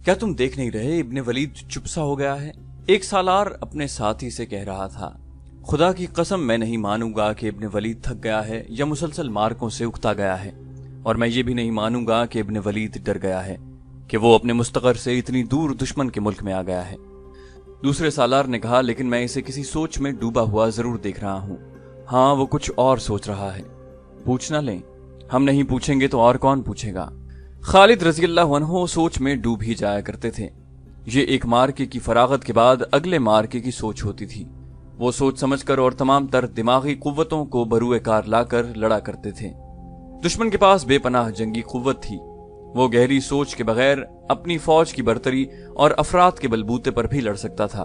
کیا تم دیکھ نہیں رہے ابن ولید چپ سا ہو گیا ہے؟ ایک سالار اپنے ساتھی سے کہہ رہا تھا، خدا کی قسم میں نہیں مانوں گا کہ ابن ولید تھک گیا ہے یا مسلسل مارکوں سے اکتا گیا ہے، اور میں یہ بھی نہیں مانوں گا کہ ابن ولید ڈر گیا ہے کہ وہ اپنے مستقر سے اتنی دور دشمن کے ملک میں آ گیا ہے۔ دوسرے سالار نے کہا، لیکن میں اسے کسی سوچ میں ڈوبا ہوا ضرور دیکھ رہا ہوں۔ ہاں، وہ کچھ اور سوچ رہا ہے۔ پوچھ نہ لیں؟ ہم نہیں پوچھیں گے تو اور کون پوچھے گا؟ خالد رضی اللہ عنہ سوچ میں ڈوب ہی جایا کرتے تھے۔ یہ ایک مارکے کی فراغت کے بعد اگلے مارکے کی سوچ ہوتی تھی۔ وہ سوچ سمجھ کر اور تمام تر دماغی قوتوں کو بروئے کار لا کر لڑا کرتے تھے۔ دشمن کے پاس بے پناہ جنگی قوت تھی۔ وہ گہری سوچ کے بغیر اپنی فوج کی برتری اور افراد کے بلبوتے پر بھی لڑ سکتا تھا۔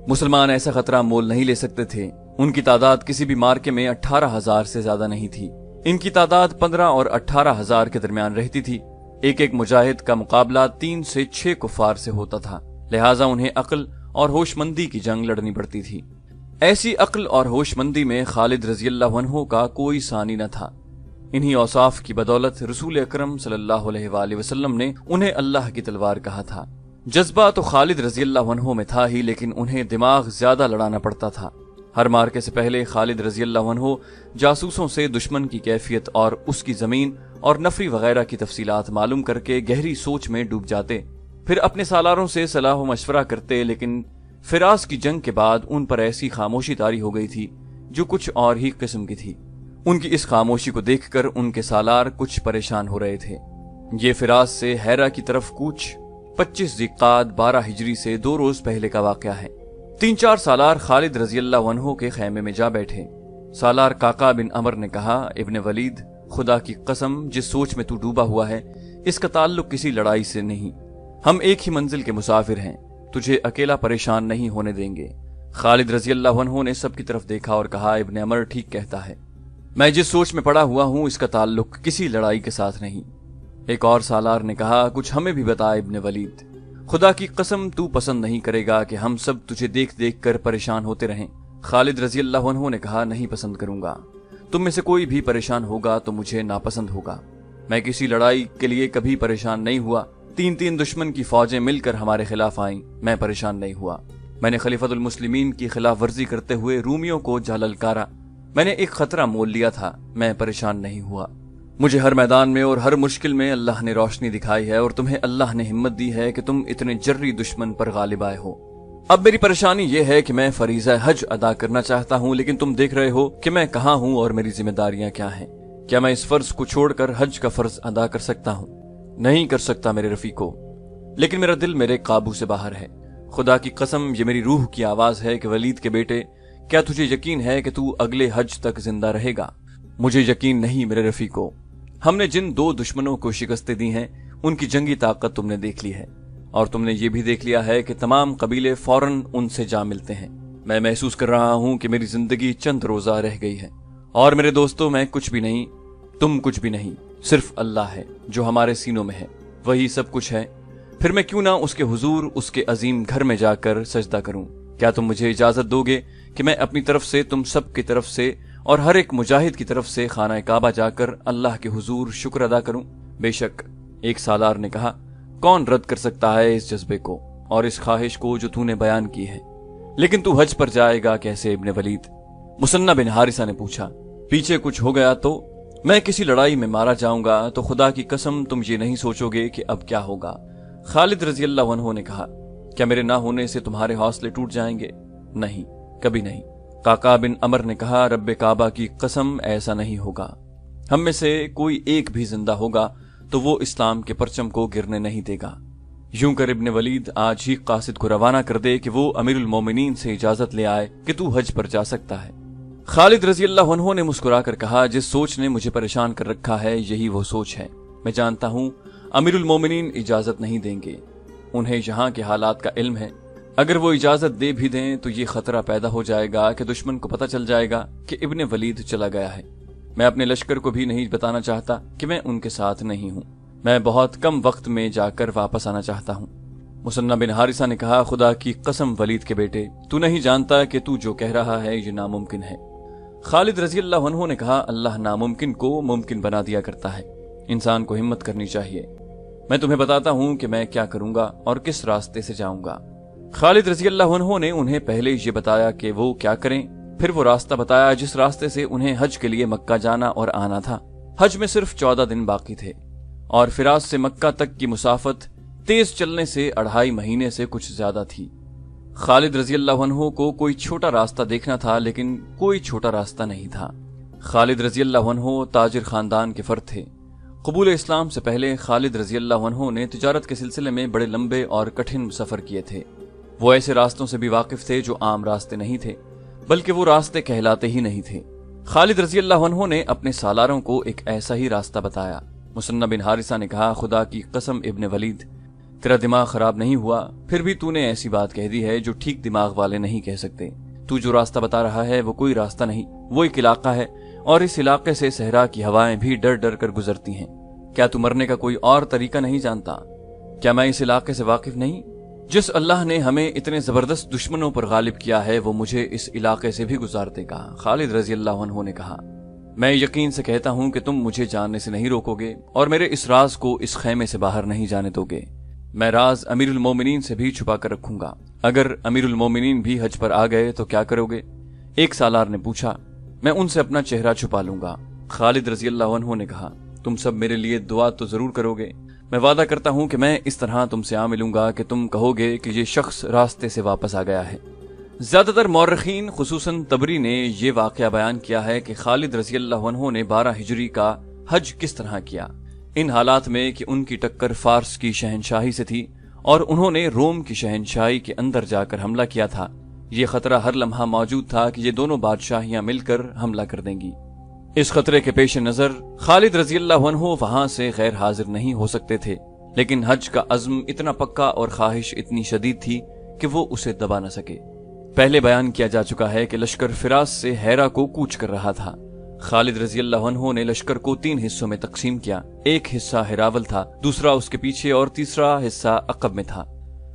مسلمان ایسا خطرہ مول نہیں لے سکتے تھے۔ ان کی تعداد کسی بھی مارکے میں 18,000 سے زیادہ نہیں تھی۔ ان کی تعداد 15 اور 18,000 کے درمیان رہتی تھی۔ ایک ایک مجاہد کا مقابلہ 3 سے 6 کفار سے ہوتا تھا، لہٰذا انہیں عقل اور ہوش مندی کی جنگ لڑنی پڑتی تھی۔ ایسی عقل اور ہوش مندی میں خالد رضی اللہ عنہ کا کوئی ثانی نہ تھا۔ انہی اوصاف کی بدولت رسول اکرم صلی اللہ علیہ وآلہ وسلم نے انہیں اللہ کی تلوار کہا تھا۔ جذبہ تو خالد رضی اللہ عنہ میں تھا ہی، لیکن انہیں دماغ زیادہ لڑانا پڑتا تھا۔ ہر مارکے سے پہلے خالد رضی اللہ عنہ جاسوسوں سے دشمن کی کیفیت اور اس کی زمین اور نفری وغیرہ کی تفصیلات معلوم کر کے گہری سوچ میں ڈوب جاتے، پھر اپنے سالاروں سے صلاح و مشورہ کرتے، لیکن فراز کی جنگ کے بعد ان پر ایسی خاموشی طاری ہو گئی تھی جو کچھ اور ہی قسم کی تھی۔ ان کی اس خاموشی کو دیکھ کر ان کے سالار کچھ پریشان ہو رہے تھے۔ یہ فراز سے ہیرا کی طرف کوچ 25 ذی-القعدہ 12 ہجری سے 2 روز پہلے کا واقعہ ہے۔ 3-4 سالار خالد رضی اللہ عنہ کے خیمے میں جا بیٹھے۔ سالار قعقاع بن عمر نے کہا، ابن ولید، خدا کی قسم جس سوچ میں تو ڈوبا ہوا ہے اس کا تعلق کسی لڑائی سے نہیں۔ ہم ایک ہی منزل کے مسافر ہیں، تجھے اکیلا پریشان نہیں ہونے دیں گے۔ خالد رضی اللہ عنہ نے سب کی طرف دیکھا اور کہا، ابن عمر ٹھیک کہتا ہے، میں جس سوچ میں پڑا ہوا ہوں اس کا تعلق کسی لڑائی کے ساتھ نہیں۔ ایک اور سالار نے کہا، کچھ ہمیں بھی بتا ابن ولید، خدا کی قسم تو پسند نہیں کرے گا کہ ہم سب تجھے دیکھ دیکھ کر پریشان ہوتے رہیں۔ خالد رضی اللہ عنہ نے کہا، نہیں پسند کروں گا۔ تم میں سے کوئی بھی پریشان ہوگا تو مجھے ناپسند ہوگا۔ میں کسی لڑائی کے لیے کبھی پریشان نہیں ہوا۔ 3 دشمن کی فوجیں مل کر ہمارے خلاف آئیں، میں پریشان نہیں ہوا۔ میں نے خلیفۃ المسلمین کی خلاف ورزی کرتے ہوئے رومیوں کو جا للکارا، میں نے ایک خطرہ مول لیا تھا، میں پریشان نہیں ہوا۔ مجھے ہر میدان میں اور ہر مشکل میں اللہ نے روشنی دکھائی ہے، اور تمہیں اللہ نے ہمت دی ہے کہ تم اتنے جری دشمن پر غالب آئے ہو۔ اب میری پریشانی یہ ہے کہ میں فریضہ حج ادا کرنا چاہتا ہوں، لیکن تم دیکھ رہے ہو کہ میں کہاں ہوں اور میری ذمہ داریاں کیا ہیں۔ کیا میں اس فرض کو چھوڑ کر حج کا فرض ادا کر سکتا ہوں؟ نہیں کر سکتا میرے رفیقو، لیکن میرا دل میرے قابو سے باہر ہے۔ خدا کی قسم یہ میری روح کی آواز ہے کہ ولید کے بیٹے، کیا تجھے یقین ہے کہ تو اگلے حج تک زندہ رہے گا؟ مجھے یقین نہیں میرے رفیقو۔ ہم نے جن 2 دشمنوں کو شکستیں دی ہیں ان کی جنگی طاقت تم نے دیکھ لی ہے، اور تم نے یہ بھی دیکھ لیا ہے کہ تمام قبیلے فوراً ان سے جا ملتے ہیں۔ میں محسوس کر رہا ہوں کہ میری زندگی چند روزہ رہ گئی ہے، اور میرے دوستو میں کچھ بھی نہیں، تم کچھ بھی نہیں، صرف اللہ ہے جو ہمارے سینوں میں ہے، وہی سب کچھ ہے۔ پھر میں کیوں نہ اس کے حضور اس کے عظیم گھر میں جا کر سجدہ کروں؟ کیا تم مجھے اجازت دو گے کہ میں اپنی طرف سے، تم سب کی طرف سے اور ہر ایک مجاہد کی طرف سے خانہ کعبہ جا کر اللہ کے حضور شکر ادا کروں؟ بے شک، ایک سالار نے کہا، کون رد کر سکتا ہے اس جذبے کو اور اس خواہش کو جو تو نے بیان کی ہے؟ لیکن تو حج پر جائے گا کیسے ابن ولید؟ مثنہ بن حارثہ نے پوچھا۔ پیچھے کچھ ہو گیا تو میں کسی لڑائی میں مارا جاؤں گا تو خدا کی قسم تم یہ نہیں سوچو گے کہ اب کیا ہوگا۔ خالد رضی اللہ عنہ نے کہا، کیا میرے نہ ہونے سے تمہارے حوصلے ٹوٹ جائیں گے؟ نہیں، کبھی نہیں۔ قعقاع بن عمر نے کہا، رب کعبہ کی قسم ایسا نہیں ہوگا۔ ہم میں سے کوئی ایک بھی زندہ ہوگا تو وہ اسلام کے پرچم کو گرنے نہیں دے گا۔ یوں کر ابن ولید آج ہی قاصد کو روانہ کر دے کہ وہ امیر المومنین سے اجازت لے آئے کہ تو حج پر جا سکتا ہے۔ خالد رضی اللہ عنہ نے مسکرا کر کہا، جس سوچ نے مجھے پریشان کر رکھا ہے یہی وہ سوچ ہے۔ میں جانتا ہوں امیر المومنین اجازت نہیں دیں گے، انہیں یہاں کے حالات کا علم ہے۔ اگر وہ اجازت دے بھی دیں تو یہ خطرہ پیدا ہو جائے گا کہ دشمن کو پتہ چل جائے گا کہ ابن ولید چلا گیا ہے۔ میں اپنے لشکر کو بھی نہیں بتانا چاہتا کہ میں ان کے ساتھ نہیں ہوں۔ میں بہت کم وقت میں جا کر واپس آنا چاہتا ہوں۔ مثنہ بن حارثہ نے کہا، خدا کی قسم ولید کے بیٹے، تو نہیں جانتا کہ تو جو کہہ رہا ہے یہ ناممکن ہے۔ خالد رضی اللہ عنہ نے کہا، اللہ ناممکن کو ممکن بنا دیا کرتا ہے، انسان کو ہمت کرنی چاہیے۔ میں تمہیں بتاتا ہوں کہ میں کیا کروں گا اور کس راستے سے جاؤں گا۔ خالد رضی اللہ عنہ نے انہیں پہلے یہ بتایا کہ وہ کیا کریں، پھر وہ راستہ بتایا جس راستے سے انہیں حج کے لیے مکہ جانا اور آنا تھا۔ حج میں صرف 14 دن باقی تھے اور فراس سے مکہ تک کی مسافت تیز چلنے سے 2.5 مہینے سے کچھ زیادہ تھی۔ خالد رضی اللہ عنہ کو کوئی چھوٹا راستہ دیکھنا تھا، لیکن کوئی چھوٹا راستہ نہیں تھا۔ خالد رضی اللہ عنہ تاجر خاندان کے فرد تھے۔ قبول اسلام سے پہلے خالد رضی اللہ عنہ نے تجارت کے سلسلے میں بڑے لمبے اور کٹھن سفر کیے تھے۔ وہ ایسے راستوں سے بھی واقف تھے جو عام راستے نہیں تھے، بلکہ وہ راستے کہلاتے ہی نہیں تھے۔ خالد رضی اللہ عنہ نے اپنے سالاروں کو ایک ایسا ہی راستہ بتایا۔ مثنى بن حارثہ نے کہا، خدا کی قسم ابن ولید، تیرا دماغ خراب نہیں ہوا، پھر بھی تو نے ایسی بات کہہ دی ہے جو ٹھیک دماغ والے نہیں کہہ سکتے۔ تو جو راستہ بتا رہا ہے وہ کوئی راستہ نہیں، وہ ایک علاقہ ہے، اور اس علاقے سے صحرا کی ہوائیں بھی ڈر ڈر کر گزرتی ہیں۔ کیا تو مرنے کا کوئی اور طریقہ نہیں جانتا؟ کیا میں اس علاقے سے واقف نہیں؟ جس اللہ نے ہمیں اتنے زبردست دشمنوں پر غالب کیا ہے وہ مجھے اس علاقے سے بھی گزار دے گا۔ خالد رضی اللہ عنہ نے کہا، میں یقین سے کہتا ہوں کہ تم مجھے جاننے سے نہیں روکو گے اور میرے اس راز کو اس خیمے سے باہر نہیں جانے دو گے۔ میں راز امیر المومنین سے بھی چھپا کر رکھوں گا۔ اگر امیر المومنین بھی حج پر آ گئے تو کیا کرو گے؟ ایک سالار نے پوچھا۔ میں ان سے اپنا چہرہ چھپا لوں گا۔ خالد رضی اللہ عنہ نے کہا، تم سب میرے لیے دعا تو ضرور کرو گے۔ میں وعدہ کرتا ہوں کہ میں اس طرح تم سے آ ملوں گا کہ تم کہو گے کہ یہ شخص راستے سے واپس آ گیا ہے۔ زیادہ تر مورخین خصوصاً طبری نے یہ واقعہ بیان کیا ہے کہ خالد رضی اللہ عنہ نے 12 ہجری کا حج کس طرح کیا، ان حالات میں کہ ان کی ٹکر فارس کی شہنشاہی سے تھی اور انہوں نے روم کی شہنشاہی کے اندر جا کر حملہ کیا تھا۔ یہ خطرہ ہر لمحہ موجود تھا کہ یہ دونوں بادشاہیاں مل کر حملہ کر دیں گی۔ اس خطرے کے پیش نظر خالد رضی اللہ عنہ وہاں سے غیر حاضر نہیں ہو سکتے تھے، لیکن حج کا عزم اتنا پکا اور خواہش اتنی شدید تھی کہ وہ اسے دبا نہ سکے۔ پہلے بیان کیا جا چکا ہے کہ لشکر فراس سے ہیرا کو کوچ کر رہا تھا۔ خالد رضی اللہ عنہ نے لشکر کو 3 حصوں میں تقسیم کیا۔ ایک حصہ ہراول تھا، دوسرا اس کے پیچھے اور تیسرا حصہ عقب میں تھا۔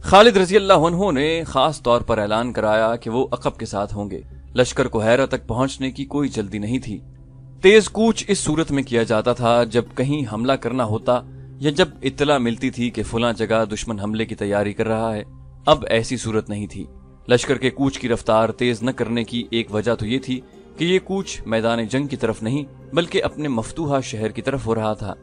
خالد رضی اللہ عنہ نے خاص طور پر اعلان کرایا کہ وہ عقب کے ساتھ ہوں گے۔ لشکر کو ہیرا تک پہنچنے کی کوئی جلدی نہیں تھی۔ تیز کوچ اس صورت میں کیا جاتا تھا جب کہیں حملہ کرنا ہوتا یا جب اطلاع ملتی تھی کہ فلاں جگہ دشمن حملے کی تیاری کر رہا ہے۔ اب ایسی صورت نہیں تھی۔ لشکر کے کوچ کی رفتار تیز نہ کرنے کی ایک وجہ تو یہ تھی کہ یہ کوچ میدان جنگ کی طرف نہیں بلکہ اپنے مفتوحہ شہر کی طرف ہو رہا تھا۔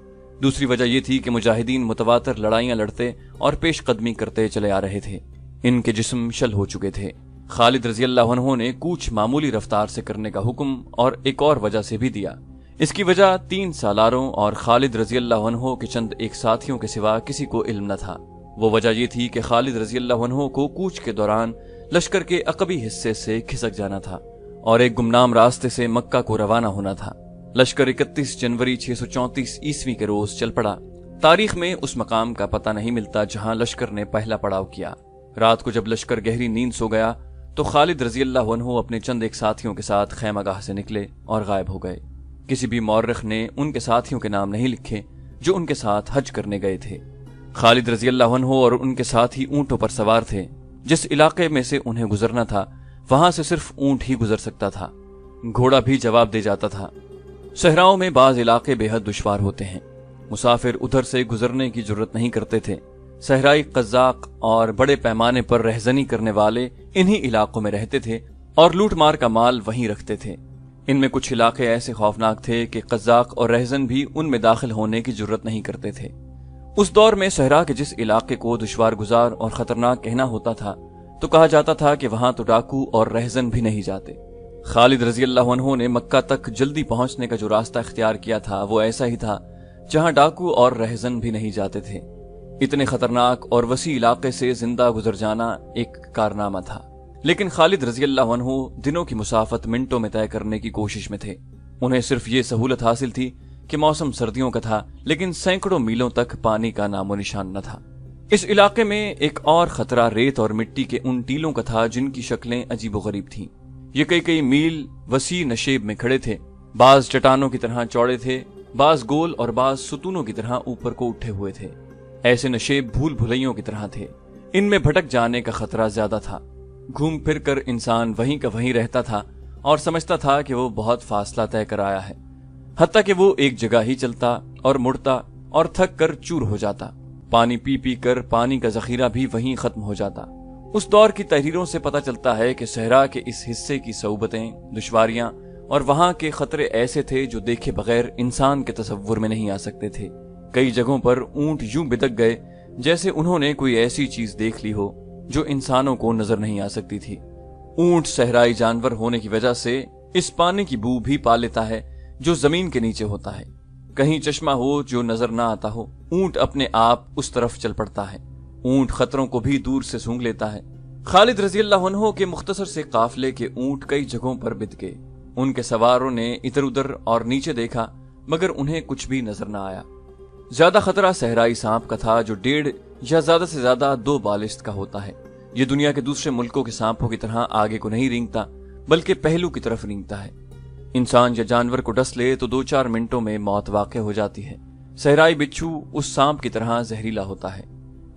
دوسری وجہ یہ تھی کہ مجاہدین متواتر لڑائیاں لڑتے اور پیش قدمی کرتے چلے آ رہے تھے۔ ان کے جسم شل ہو چکے تھے۔ خالد رضی اللہ عنہ نے کوچ معمولی رفتار سے کرنے کا حکم اور ایک اور وجہ سے بھی دیا۔ اس کی وجہ 3 سالاروں اور خالد رضی اللہ عنہ کے چند ایک ساتھیوں کے سوا کسی کو علم نہ تھا۔ وہ وجہ یہ تھی کہ خالد رضی اللہ عنہ کو کوچ کے دوران لشکر کے عقبی حصے سے کھسک جانا تھا اور ایک گمنام راستے سے مکہ کو روانہ ہونا تھا۔ لشکر 31 جنوری 634 عیسوی کے روز چل پڑا۔ تاریخ میں اس مقام کا پتہ نہیں ملتا جہاں لشکر نے پہلا پڑاؤ کیا۔ رات کو جب لشکر گہری نیند سو گیا تو خالد رضی اللہ عنہ اپنے چند ایک ساتھیوں کے ساتھ خیمہ گاہ سے نکلے اور غائب ہو گئے۔ کسی بھی مورخ نے ان کے ساتھیوں کے نام نہیں لکھے جو ان کے ساتھ حج کرنے گئے تھے۔ خالد رضی اللہ عنہ اور ان کے ساتھی اونٹوں پر سوار تھے۔ جس علاقے میں سے انہیں گزرنا تھا وہاں سے صرف اونٹ ہی گزر سکتا تھا، گھوڑا بھی جواب دے جاتا تھا۔ صحراؤں میں بعض علاقے بے حد دشوار ہوتے ہیں، مسافر ادھر سے گزرنے کی جرت نہیں کرتے تھے۔ صحرائی قزاق اور بڑے پیمانے پر رہزنی کرنے والے انہی علاقوں میں رہتے تھے اور لوٹ مار کا مال وہیں رکھتے تھے۔ ان میں کچھ علاقے ایسے خوفناک تھے کہ قزاق اور رہزن بھی ان میں داخل ہونے کی جرت نہیں کرتے تھے۔ اس دور میں صحرا کے جس علاقے کو دشوار گزار اور خطرناک کہنا ہوتا تھا تو کہا جاتا تھا کہ وہاں تو ڈاکو اور رہزن بھی نہیں جاتے۔ خالد رضی اللہ عنہ نے مکہ تک جلدی پہنچنے کا جو راستہ اختیار کیا تھا وہ ایسا ہی تھا جہاں ڈاکو اور رہزن بھی نہیں جاتے تھے۔ اتنے خطرناک اور وسیع علاقے سے زندہ گزر جانا ایک کارنامہ تھا، لیکن خالد رضی اللہ عنہ دنوں کی مسافت منٹوں میں طے کرنے کی کوشش میں تھے۔ انہیں صرف یہ سہولت حاصل تھی کہ موسم سردیوں کا تھا، لیکن سینکڑوں میلوں تک پانی کا نام و نشان نہ تھا۔ اس علاقے میں ایک اور خطرہ ریت اور مٹی کے ان ٹیلوں کا تھا جن کی شکلیں عجیب و غریب تھیں۔ یہ کئی میل وسیع نشیب میں کھڑے تھے، بعض چٹانوں کی طرح چوڑے تھے، بعض گول اور بعض ستونوں کی طرح اوپر کو اٹھے ہوئے تھے۔ ایسے نشیب بھول بھلیوں کی طرح تھے، ان میں بھٹک جانے کا خطرہ زیادہ تھا۔ گھوم پھر کر انسان وہیں کا وہیں رہتا تھا اور سمجھتا تھا کہ وہ بہت فاصلہ طے کر آیا ہے، حتیٰ کہ وہ ایک جگہ ہی چلتا اور مڑتا اور تھک کر چور ہو جاتا۔ پانی پی پی کر پانی کا ذخیرہ بھی وہیں ختم ہو جاتا۔ اس دور کی تحریروں سے پتہ چلتا ہے کہ صحرا کے اس حصے کی صعوبتیں، دشواریاں اور وہاں کے خطرے ایسے تھے جو دیکھے بغیر انسان کے تصور میں نہیں آ سکتے تھے۔ کئی جگہوں پر اونٹ یوں بدک گئے جیسے انہوں نے کوئی ایسی چیز دیکھ لی ہو جو انسانوں کو نظر نہیں آ سکتی تھی۔ اونٹ صحرائی جانور ہونے کی وجہ سے اس پانی کی بو بھی پا لیتا ہے جو زمین کے نیچے ہوتا ہے۔ کہیں چشمہ ہو جو نظر نہ آتا ہو، اونٹ اپنے آپ اس طرف چل پڑتا ہے۔ اونٹ خطروں کو بھی دور سے سونگھ لیتا ہے۔ خالد رضی اللہ عنہ کے مختصر سے قافلے کے اونٹ کئی جگہوں پر بت گئے۔ ان کے سواروں نے ادھر ادھر اور نیچے دیکھا مگر انہیں کچھ بھی نظر نہ آیا۔ زیادہ خطرہ صحرائی سانپ کا تھا جو 1.5 یا زیادہ سے زیادہ 2 بالشت کا ہوتا ہے۔ یہ دنیا کے دوسرے ملکوں کے سانپوں کی طرح آگے کو نہیں رینگتا بلکہ پہلو کی طرف رینگتا ہے۔ انسان یا جانور کو ڈس لے تو 2-4 منٹوں میں موت واقع ہو جاتی ہے۔ صحرائی بچھو اس سانپ کی طرح زہریلا ہوتا ہے۔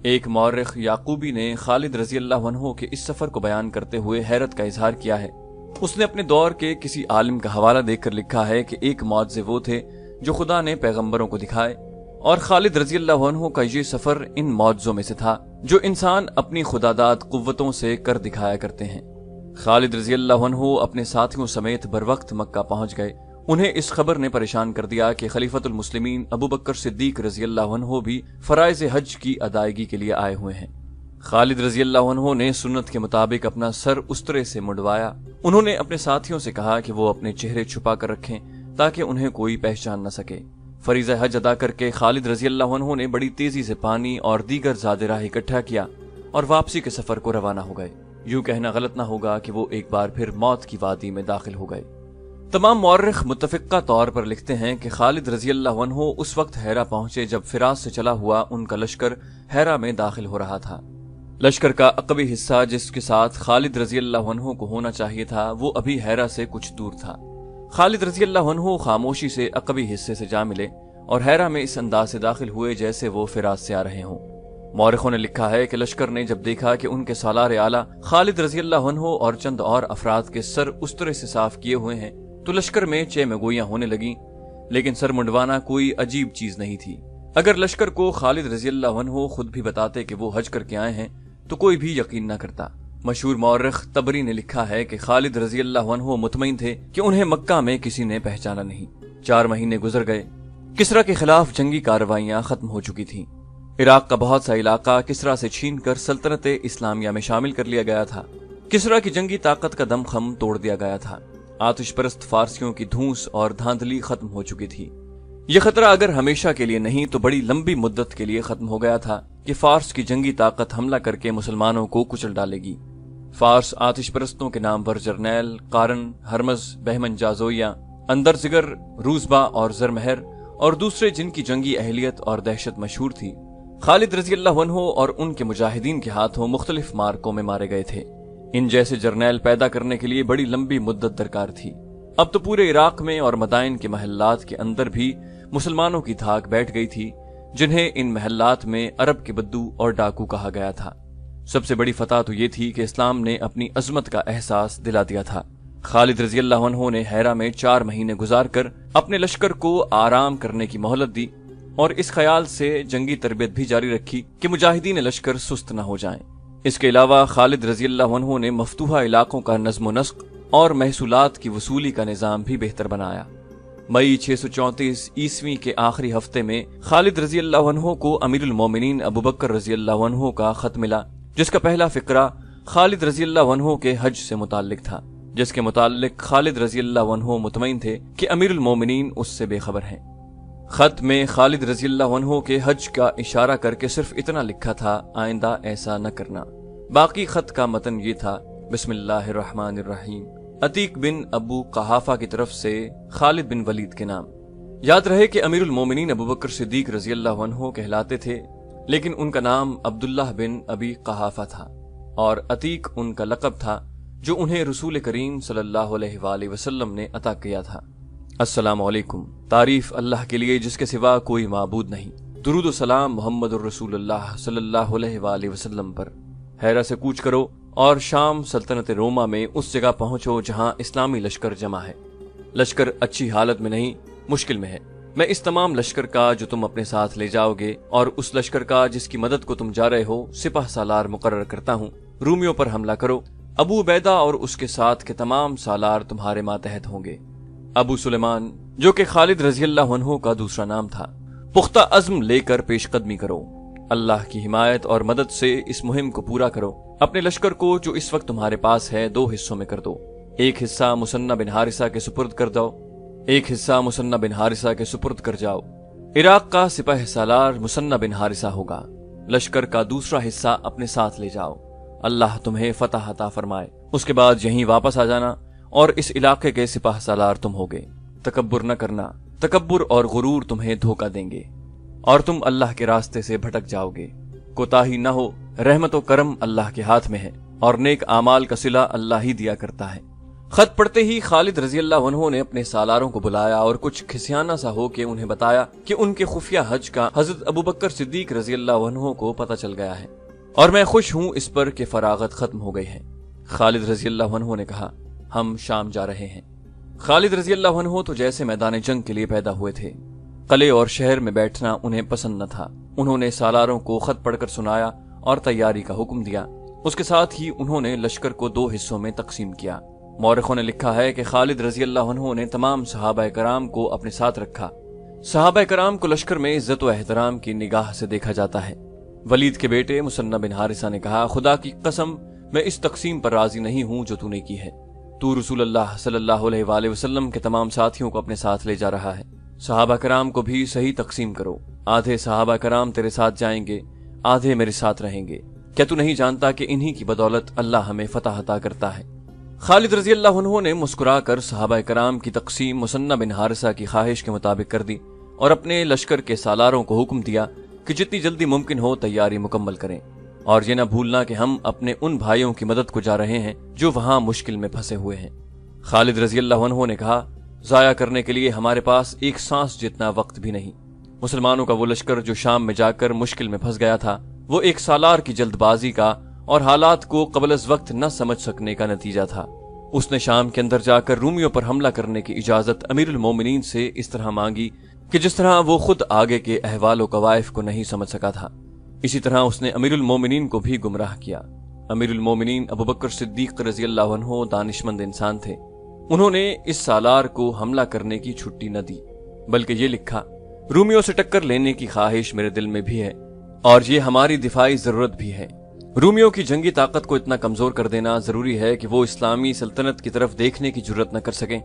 ایک مورخ یعقوبی نے خالد رضی اللہ عنہ کے اس سفر کو بیان کرتے ہوئے حیرت کا اظہار کیا ہے۔ اس نے اپنے دور کے کسی عالم کا حوالہ دیکھ کر لکھا ہے کہ ایک معجزے وہ تھے جو خدا نے پیغمبروں کو دکھائے، اور خالد رضی اللہ عنہ کا یہ سفر ان معجزوں میں سے تھا جو انسان اپنی خداداد قوتوں سے کر دکھایا کرتے ہیں۔ خالد رضی اللہ عنہ اپنے ساتھیوں سمیت بروقت مکہ پہنچ گئے۔ انہیں اس خبر نے پریشان کر دیا کہ خلیفۃ المسلمین ابوبکر صدیق رضی اللہ عنہ بھی فرائض حج کی ادائیگی کے لیے آئے ہوئے ہیں۔ خالد رضی اللہ عنہ نے سنت کے مطابق اپنا سر استرے سے منڈوایا۔ انہوں نے اپنے ساتھیوں سے کہا کہ وہ اپنے چہرے چھپا کر رکھیں تاکہ انہیں کوئی پہچان نہ سکے۔ فریضہ حج ادا کر کے خالد رضی اللہ عنہ نے بڑی تیزی سے پانی اور دیگر زاد راہ اکٹھا کیا اور واپسی کے سفر کو روانہ ہو گئے۔ یوں کہنا غلط نہ ہوگا کہ وہ ایک بار پھر موت کی وادی میں داخل ہو گئے۔ تمام مورخ متفقہ طور پر لکھتے ہیں کہ خالد رضی اللہ عنہ اس وقت حیرہ پہنچے جب فراز سے چلا ہوا ان کا لشکر حیرہ میں داخل ہو رہا تھا۔ لشکر کا عقبی حصہ جس کے ساتھ خالد رضی اللہ عنہ کو ہونا چاہیے تھا وہ ابھی حیرہ سے کچھ دور تھا۔ خالد رضی اللہ عنہ خاموشی سے عقبی حصے سے جا ملے اور حیرہ میں اس انداز سے داخل ہوئے جیسے وہ فراز سے آ رہے ہوں۔ مورخوں نے لکھا ہے کہ لشکر نے جب دیکھا کہ ان کے سالار اعلیٰ خالد رضی اللہ عنہ اور چند اور افراد کے سر استرے سے صاف کیے ہوئے ہیں تو لشکر میں چہ مگویاں ہونے لگیں، لیکن سر منڈوانا کوئی عجیب چیز نہیں تھی۔ اگر لشکر کو خالد رضی اللہ عنہ خود بھی بتاتے کہ وہ حج کر کے آئے ہیں تو کوئی بھی یقین نہ کرتا۔ مشہور مورخ طبری نے لکھا ہے کہ خالد رضی اللہ عنہ مطمئن تھے کہ انہیں مکہ میں کسی نے پہچانا نہیں۔ 4 مہینے گزر گئے۔ کسرا کے خلاف جنگی کارروائیاں ختم ہو چکی تھیں۔ عراق کا بہت سا علاقہ کسرا سے چھین کر سلطنت اسلامیہ میں شامل کر لیا گیا تھا۔ کسرا کی جنگی طاقت کا دم خم توڑ دیا گیا تھا۔ آتش پرست فارسیوں کی دھونس اور دھاندلی ختم ہو چکی تھی۔ یہ خطرہ اگر ہمیشہ کے لیے نہیں تو بڑی لمبی مدت کے لیے ختم ہو گیا تھا کہ فارس کی جنگی طاقت حملہ کر کے مسلمانوں کو کچل ڈالے گی۔ فارس آتش پرستوں کے نامور جرنیل، قارن، ہرمز، بہمن جازویہ، اندرزگر، روزبا اور زرمہر اور دوسرے جن کی جنگی اہلیت اور دہشت مشہور تھی، خالد رضی اللہ عنہ اور ان کے مجاہدین کے ہاتھوں مختلف مارکوں میں مارے گئے تھے۔ ان جیسے جرنیل پیدا کرنے کے لیے بڑی لمبی مدت درکار تھی۔ اب تو پورے عراق میں اور مدائن کے محلات کے اندر بھی مسلمانوں کی دھاک بیٹھ گئی تھی، جنہیں ان محلات میں عرب کے بدو اور ڈاکو کہا گیا تھا۔ سب سے بڑی فتح تو یہ تھی کہ اسلام نے اپنی عظمت کا احساس دلا دیا تھا۔ خالد رضی اللہ عنہ نے حیرہ میں 4 مہینے گزار کر اپنے لشکر کو آرام کرنے کی مہلت دی اور اس خیال سے جنگی تربیت بھی جاری رکھی کہ مجاہدین لشکر سست نہ ہو جائیں۔ اس کے علاوہ خالد رضی اللہ عنہ نے مفتوحہ علاقوں کا نظم و نسق اور محصولات کی وصولی کا نظام بھی بہتر بنایا۔ مئی 634 عیسوی کے آخری ہفتے میں خالد رضی اللہ عنہ کو امیر المومنین ابوبکر رضی اللہ عنہ کا خط ملا، جس کا پہلا فقرہ خالد رضی اللہ عنہ کے حج سے متعلق تھا، جس کے متعلق خالد رضی اللہ عنہ مطمئن تھے کہ امیر المومنین اس سے بے خبر ہیں۔ خط میں خالد رضی اللہ عنہ کے حج کا اشارہ کر کے صرف اتنا لکھا تھا، آئندہ ایسا نہ کرنا۔ باقی خط کا متن یہ تھا: بسم اللہ الرحمن الرحیم، عتیق بن ابو قحافہ کی طرف سے خالد بن ولید کے نام۔ یاد رہے کہ امیر المومنین ابوبکر صدیق رضی اللہ عنہ کہلاتے تھے، لیکن ان کا نام عبداللہ بن ابی قحافہ تھا، اور عتیق ان کا لقب تھا جو انہیں رسول کریم صلی اللہ علیہ وآلہ وسلم نے عطا کیا تھا۔ السلام علیکم۔ تعریف اللہ کے لیے جس کے سوا کوئی معبود نہیں، درود و سلام محمد الرسول اللہ صلی اللہ علیہ وآلہ وسلم پر۔ حیرہ سے کوچ کرو اور شام سلطنت روما میں اس جگہ پہنچو جہاں اسلامی لشکر جمع ہے۔ لشکر اچھی حالت میں نہیں، مشکل میں ہے۔ میں اس تمام لشکر کا جو تم اپنے ساتھ لے جاؤ گے اور اس لشکر کا جس کی مدد کو تم جا رہے ہو سپہ سالار مقرر کرتا ہوں۔ رومیوں پر حملہ کرو۔ ابو عبیدہ اور اس کے ساتھ کے تمام سالار تمہارے ماتحت ہوں گے۔ ابو سلیمان، جو کہ خالد رضی اللہ عنہ کا دوسرا نام تھا، پختہ عزم لے کر پیش قدمی کرو۔ اللہ کی حمایت اور مدد سے اس مہم کو پورا کرو۔ اپنے لشکر کو جو اس وقت تمہارے پاس ہے 2 حصوں میں کر دو۔ ایک حصہ مثنى بن حارثہ کے سپرد کر دو، ایک حصہ مثنى بن حارثہ کے سپرد کر جاؤ۔ عراق کا سپہ سالار مثنى بن حارثہ ہوگا۔ لشکر کا دوسرا حصہ اپنے ساتھ لے جاؤ۔ اللہ تمہیں فتح عطا فرمائے۔ اس کے بعد یہیں واپس آ جانا اور اس علاقے کے سپہ سالار تم ہوگے۔ تکبر نہ کرنا، تکبر اور غرور تمہیں دھوکہ دیں گے اور تم اللہ کے راستے سے بھٹک جاؤ گے۔ کوتاہی نہ ہو، رحمت و کرم اللہ کے ہاتھ میں ہے اور نیک اعمال کا صلہ اللہ ہی دیا کرتا ہے۔ خط پڑھتے ہی خالد رضی اللہ عنہ نے اپنے سالاروں کو بلایا اور کچھ کھسیانہ سا ہو کے انہیں بتایا کہ ان کے خفیہ حج کا حضرت ابوبکر صدیق رضی اللہ عنہ کو پتہ چل گیا ہے اور میں خوش ہوں اس پر کہ فراغت ختم ہو گئی ہے۔ خالد رضی اللہ عنہ نے کہا، ہم شام جا رہے ہیں۔ خالد رضی اللہ عنہ تو جیسے میدان جنگ کے لیے پیدا ہوئے تھے۔ قلعے اور شہر میں بیٹھنا انہیں پسند نہ تھا۔ انہوں نے سالاروں کو خط پڑھ کر سنایا اور تیاری کا حکم دیا۔ اس کے ساتھ ہی انہوں نے لشکر کو 2 حصوں میں تقسیم کیا۔ مورخوں نے لکھا ہے کہ خالد رضی اللہ عنہ نے تمام صحابہ کرام کو اپنے ساتھ رکھا۔ صحابہ کرام کو لشکر میں عزت و احترام کی نگاہ سے دیکھا جاتا ہے۔ ولید کے بیٹے مثنى بن حارثہ نے کہا، خدا کی قسم میں اس تقسیم پر راضی نہیں ہوں جو تو نے کی ہے۔ تو رسول اللہ صلی اللہ علیہ وآلہ وسلم کے تمام ساتھیوں کو اپنے ساتھ لے جا رہا ہے۔ صحابہ کرام کو بھی صحیح تقسیم کرو۔ آدھے صحابہ کرام تیرے ساتھ جائیں گے، آدھے میرے ساتھ رہیں گے۔ کیا تو نہیں جانتا کہ انہی کی بدولت اللہ ہمیں فتح عطا کرتا ہے؟ خالد رضی اللہ عنہ نے مسکرا کر صحابہ کرام کی تقسیم مثنى بن حارثہ کی خواہش کے مطابق کر دی اور اپنے لشکر کے سالاروں کو حکم دیا کہ جتنی جلدی ممکن ہو تیاری مکمل کریں اور یہ نہ بھولنا کہ ہم اپنے ان بھائیوں کی مدد کو جا رہے ہیں جو وہاں مشکل میں پھنسے ہوئے ہیں۔ خالد رضی اللہ عنہ نے کہا، ضائع کرنے کے لیے ہمارے پاس ایک سانس جتنا وقت بھی نہیں۔ مسلمانوں کا وہ لشکر جو شام میں جا کر مشکل میں پھنس گیا تھا، وہ ایک سالار کی جلد بازی کا اور حالات کو قبل از وقت نہ سمجھ سکنے کا نتیجہ تھا۔ اس نے شام کے اندر جا کر رومیوں پر حملہ کرنے کی اجازت امیر المومنین سے اس طرح مانگی کہ جس طرح وہ خود آگے کے احوال و قوائف کو نہیں سمجھ سکا تھا، اسی طرح اس نے امیر المومنین کو بھی گمراہ کیا۔ امیر المومنین ابوبکر صدیق رضی اللہ عنہ دانشمند انسان تھے۔ انہوں نے اس سالار کو حملہ کرنے کی چھٹی نہ دی، بلکہ یہ لکھا، رومیوں سے ٹکر لینے کی خواہش میرے دل میں بھی ہے اور یہ ہماری دفاعی ضرورت بھی ہے۔ رومیوں کی جنگی طاقت کو اتنا کمزور کر دینا ضروری ہے کہ وہ اسلامی سلطنت کی طرف دیکھنے کی جرت نہ کر سکیں،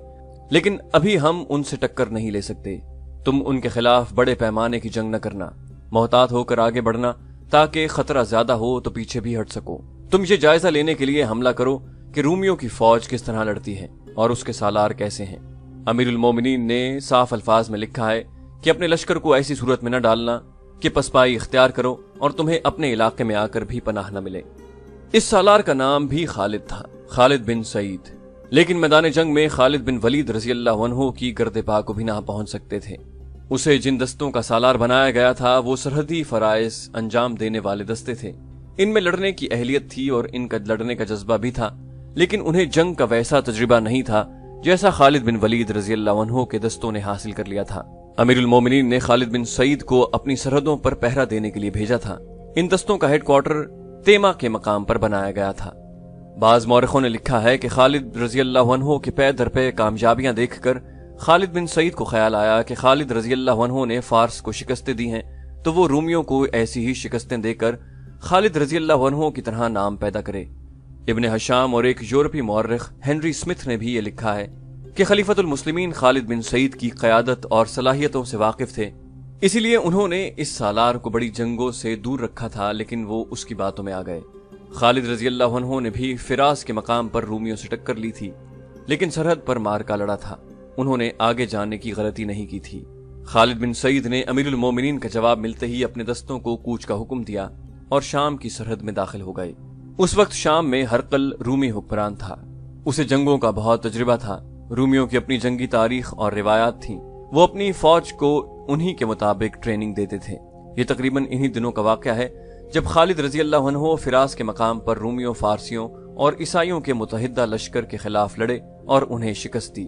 لیکن ابھی ہم ان سے ٹکر نہیں لے سکتے۔ تم ان کے خلاف بڑے پیمانے کی جنگ نہ کرنا، محتاط ہو کر آگے بڑھنا تاکہ خطرہ زیادہ ہو تو پیچھے بھی ہٹ سکو۔ تم یہ جائزہ لینے کے لیے حملہ کرو کہ رومیوں کی فوج کس طرح لڑتی ہے اور اس کے سالار کیسے ہیں۔ امیر المومنین نے صاف الفاظ میں لکھا ہے کہ اپنے لشکر کو ایسی صورت میں نہ ڈالنا کہ پسپائی اختیار کرو اور تمہیں اپنے علاقے میں آ کر بھی پناہ نہ ملے۔ اس سالار کا نام بھی خالد تھا، خالد بن سعید، لیکن میدان جنگ میں خالد بن ولید رضی اللہ عنہ کی گرد پا کو بھی نہ پہنچ سکتے تھے۔ اسے جن دستوں کا سالار بنایا گیا تھا وہ سرحدی فرائض انجام دینے والے دستے تھے۔ ان میں لڑنے کی اہلیت تھی اور ان کا لڑنے کا جذبہ بھی تھا، لیکن انہیں جنگ کا ویسا تجربہ نہیں تھا جیسا خالد بن ولید رضی اللہ عنہ کے دستوں نے حاصل کر لیا تھا۔ امیر المومنین نے خالد بن سعید کو اپنی سرحدوں پر پہرا دینے کے لیے بھیجا تھا۔ ان دستوں کا ہیڈ کوارٹر تیما کے مقام پر بنایا گیا تھا۔ بعض مورخوں نے لکھا ہے کہ خالد رضی اللہ عنہ کے پے در پے کامیابیاں دیکھ کر خالد بن سعید کو خیال آیا کہ خالد رضی اللہ عنہ نے فارس کو شکستیں دی ہیں تو وہ رومیوں کو ایسی ہی شکستیں دے کر خالد رضی اللہ عنہ کی طرح نام پیدا کرے۔ ابن حشام اور ایک یورپی مورخ ہنری اسمتھ نے بھی یہ لکھا ہے کہ خلیفۃ المسلمین خالد بن سعید کی قیادت اور صلاحیتوں سے واقف تھے، اسی لیے انہوں نے اس سالار کو بڑی جنگوں سے دور رکھا تھا، لیکن وہ اس کی باتوں میں آ گئے۔ خالد رضی اللہ عنہ نے بھی فراس کے مقام پر رومیوں سے ٹکر لی تھی، لیکن سرحد پر مار کا لڑا تھا۔ انہوں نے آگے جانے کی غلطی نہیں کی تھی۔ خالد بن سعید نے امیر المومنین کا جواب ملتے ہی اپنے دستوں کو کوچ کا حکم دیا اور شام کی سرحد میں داخل ہو گئے۔ اس وقت شام میں ہرقل رومی حکمران تھا۔ اسے جنگوں کا بہت تجربہ تھا۔ رومیوں کی اپنی جنگی تاریخ اور روایات تھیں، وہ اپنی فوج کو انہی کے مطابق ٹریننگ دیتے تھے۔ یہ تقریباً انہی دنوں کا واقعہ ہے جب خالد رضی اللہ عنہ فراس کے مقام پر رومیوں، فارسیوں اور عیسائیوں کے متحدہ لشکر کے خلاف لڑے اور انہیں شکست دی۔